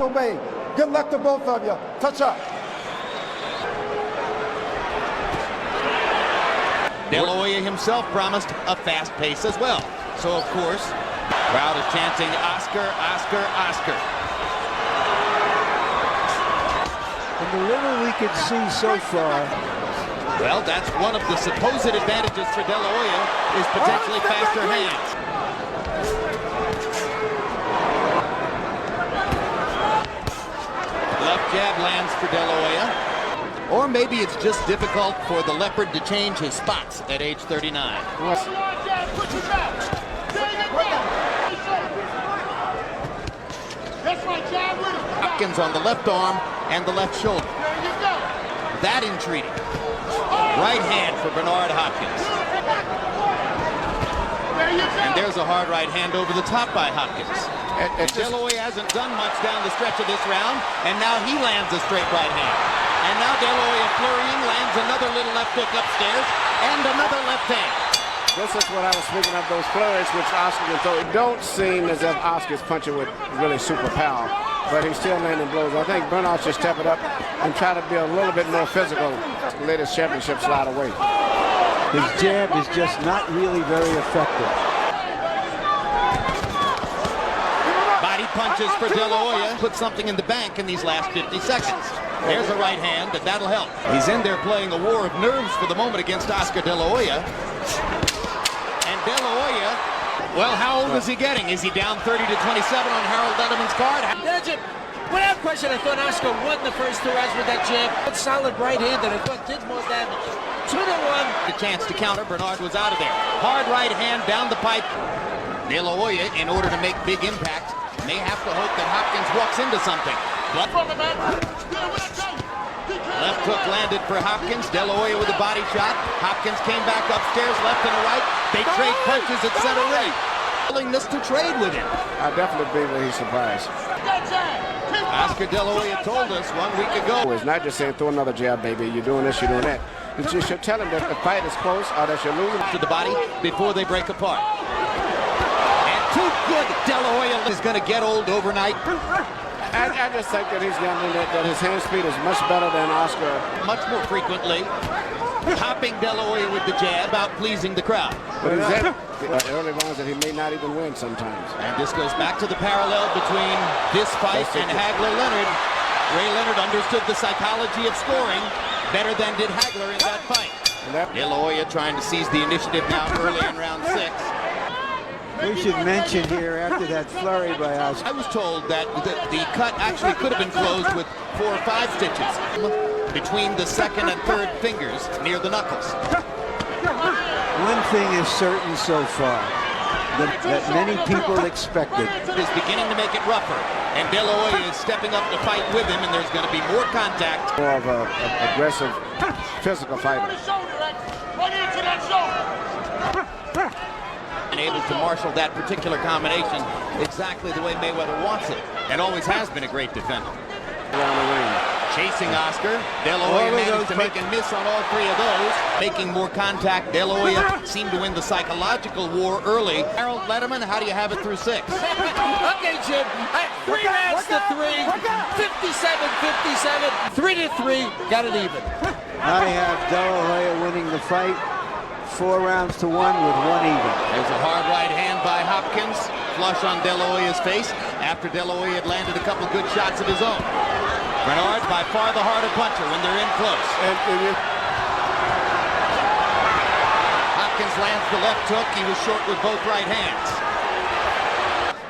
Obey. Good luck to both of you. Touch up. De La Hoya himself promised a fast pace as well. So, of course, crowd is chanting, Oscar, Oscar, Oscar. And the little we could see so far. Well, that's one of the supposed advantages for De La Hoya is potentially faster hands. Left jab lands for De La Hoya. Or maybe it's just difficult for the Leopard to change his spots at age 39. Hopkins on the left arm and the left shoulder. That entreating. Right hand for Bernard Hopkins. And there's a hard right hand over the top by Hopkins. De La Hoya hasn't done much down the stretch of this round, and now he lands a straight right hand. And now De La Hoya flurrying lands another little left hook upstairs and another left hand. This is what I was speaking of, those flurries which Oscar can throw. It don't seem as if Oscar's punching with really super power, but he's still landing blows. I think Bernard should step it up and try to be a little bit more physical. Let his championship slide away. His jab is just not really very effective. Body punches for De La Hoya. Put something in the bank in these last 50 seconds. There's a right hand, but that'll help. He's in there playing a war of nerves for the moment against Oscar De La Hoya. And De La Hoya, well, how old is he getting? Is he down 30 to 27 on Harold Letterman's card? Without question, I thought Oscar won the first 2 rounds with that jab. That solid right hand that I thought did more damage. 2-1. The chance to counter, Bernard was out of there. Hard right hand down the pipe. De La Hoya, in order to make big impact, may have to hope that Hopkins walks into something. But left hook landed for Hopkins. De La Hoya with a body shot. Hopkins came back upstairs, left and a right. They trade punches at center ring. Willingness to trade with him. I definitely believe that he's surprised. Oscar De La Hoya told us 1 week ago. It's not just saying throw another jab, baby. You're doing this, you're doing that. You should tell him that the fight is close or that you're losing. To the body before they break apart. And too good. De La Hoya is going to get old overnight. I just think that he's gotten that his hand speed is much better than Oscar. Much more frequently. Hopping De La Hoya with the jab, about pleasing the crowd. But he's at early rounds that he may not even win sometimes. And this goes back to the parallel between this fight and Hagler-Leonard. Ray Leonard understood the psychology of scoring better than did Hagler in that fight. De La Hoya trying to seize the initiative now early in round 6. We should mention here after that flurry by Oscar. I was told that the cut actually could have been closed with 4 or 5 stitches between the second and third fingers near the knuckles. One thing is certain so far, that many people expected. Is beginning to make it rougher, and De La Hoya is stepping up to fight with him, and there's going to be more contact. More of an aggressive, physical fighter. And able to marshal that particular combination exactly the way Mayweather wants it, and always has been a great defender. Around the ring. Chasing Oscar, De La Hoya managed to make and miss on all 3 of those. Making more contact, De La Hoya seemed to win the psychological war early. Harold Letterman, how do you have it through 6? Okay, Jim. 3 rounds to 3. 57-57. 3-3. Got it even. I have De La Hoya winning the fight. 4 rounds to 1 with 1 even. There's a hard right hand by Hopkins. Flush on De La Hoya's face after De La Hoya had landed a couple good shots of his own. Bernard by far the harder puncher when they're in close. Hopkins lands the left hook. He was short with both right hands.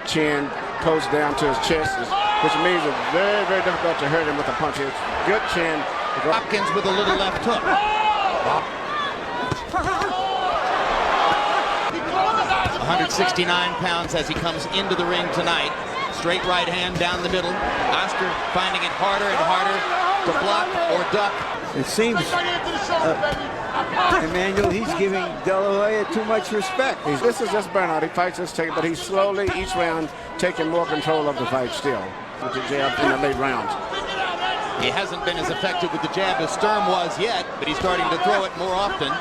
Chin goes down to his chest, which means it's very, very difficult to hurt him with a punch. It's good chin. Hopkins with a little left hook. 169 pounds as he comes into the ring tonight. Straight right hand down the middle. Oscar finding it harder and harder to block or duck. It seems, Emmanuel, he's giving De La Hoya too much respect. This is just Bernard. He fights this tape, but he's slowly, each round, taking more control of the fight still. With the jab in the late rounds. He hasn't been as effective with the jab as Sturm was yet, but he's starting to throw it more often.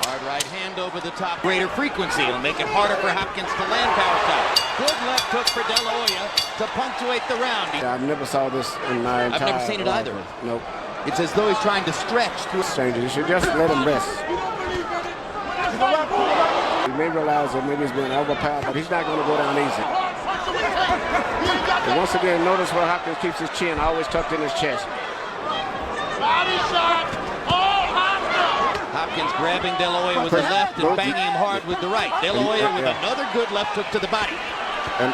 Hard right hand hand over the top. Greater frequency. It'll make it harder for Hopkins to land power shots. Good left hook for De La Hoya to punctuate the round. I never saw this in my entire I've never seen it life. either. Nope. It's as though he's trying to stretch through. Stranger, you should just let him rest. He may realize that maybe he's being overpowered, but he's not going to go down easy. And once again, notice where Hopkins keeps his chin always tucked in his chest. Body shot. Hopkins grabbing De La Hoya with the left and banging him hard with the right. De La Hoya with another good left hook to the body. And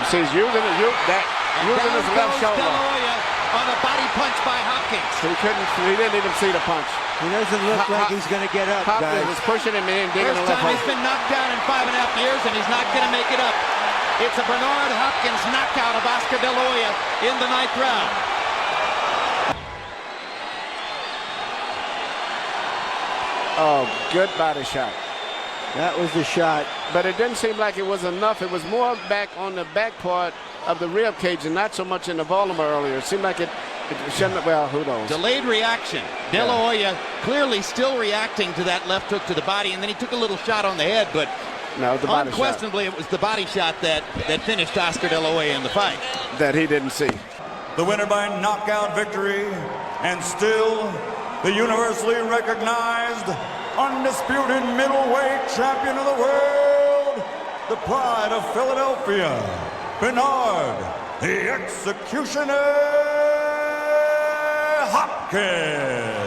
see, he's using his left shoulder. De La Hoya on a body punch by Hopkins. He didn't even see the punch. He doesn't look like he's going to get up, Hopkins guys. was pushing him in, digging the First left time hook. he's been knocked down in 5.5 years, and he's not going to make it up. It's a Bernard Hopkins knockout of Oscar De La Hoya in the 9th round. Oh, good body shot. That was the shot. But it didn't seem like it was enough. It was more back on the back part of the rib cage and not so much in the volume earlier. It seemed like it shouldn't, well, who knows. Delayed reaction. De La Hoya clearly still reacting to that left hook to the body, and then he took a little shot on the head, but No, the body unquestionably it was the body shot that finished Oscar De La Hoya in the fight. shot that he didn't see. The winner by knockout victory, and still the universally recognized, undisputed middleweight champion of the world, the pride of Philadelphia, Bernard, the Executioner Hopkins.